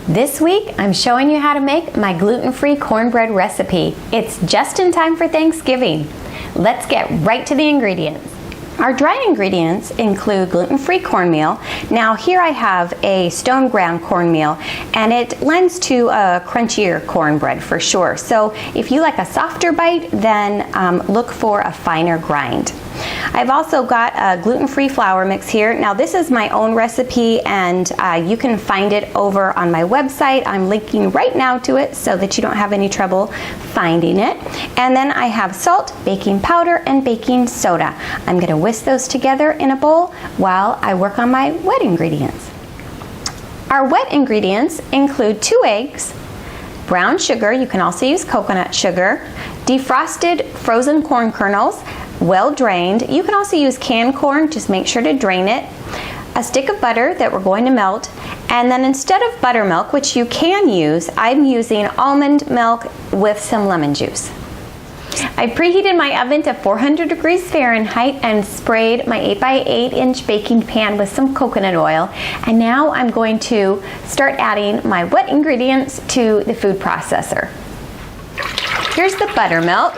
This week, I'm showing you how to make my gluten-free cornbread recipe. It's just in time for Thanksgiving. Let's get right to the ingredients. Our dried ingredients include gluten-free cornmeal. Now here I have a stone ground cornmeal, and it lends to a crunchier cornbread for sure. So if you like a softer bite, then look for a finer grind. I've also got a gluten-free flour mix here. Now this is my own recipe, and you can find it over on my website. I'm linking right now to it so that you don't have any trouble finding it. And then I have salt, baking powder, and baking soda. I'm going to whisk those together in a bowl while I work on my wet ingredients. Our wet ingredients include 2 eggs, brown sugar, you can also use coconut sugar, defrosted frozen corn kernels, well drained. You can also use canned corn, just make sure to drain it. A stick of butter that we're going to melt, and then instead of buttermilk, which you can use, I'm using almond milk with some lemon juice. I preheated my oven to 400 degrees Fahrenheit and sprayed my 8x8 inch baking pan with some coconut oil. And now I'm going to start adding my wet ingredients to the food processor. Here's the buttermilk,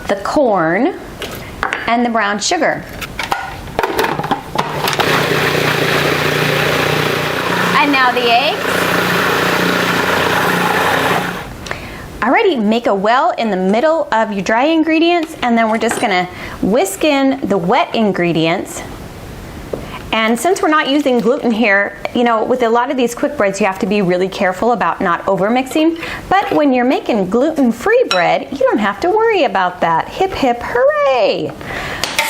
the corn, and the brown sugar. And now the eggs. Alrighty, make a well in the middle of your dry ingredients, and then we're just gonna whisk in the wet ingredients. And since we're not using gluten here, you know, with a lot of these quick breads, you have to be really careful about not over mixing. But when you're making gluten-free bread, you don't have to worry about that. Hip, hip, hooray!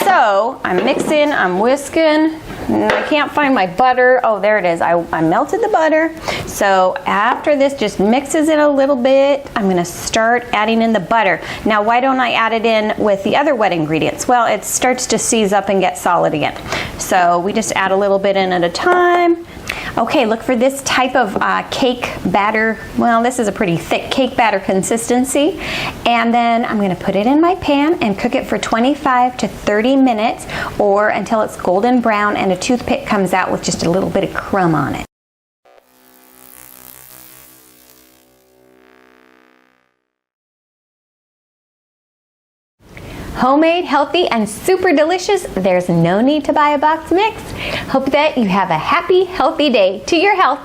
So I'm mixing, I'm whisking. I can't find my butter. Oh, there it is. I melted the butter. So after this just mixes it a little bit, I'm going to start adding in the butter. Now, why don't I add it in with the other wet ingredients? Well, it starts to seize up and get solid again. So we just add a little bit in at a time. Okay, look for this type of cake batter. Well, this is a pretty thick cake batter consistency. And then I'm going to put it in my pan and cook it for 25 to 30 minutes or until it's golden brown and a toothpick comes out with just a little bit of crumb on it. Homemade, healthy, and super delicious. There's no need to buy a box mix. Hope that you have a happy, healthy day. To your health.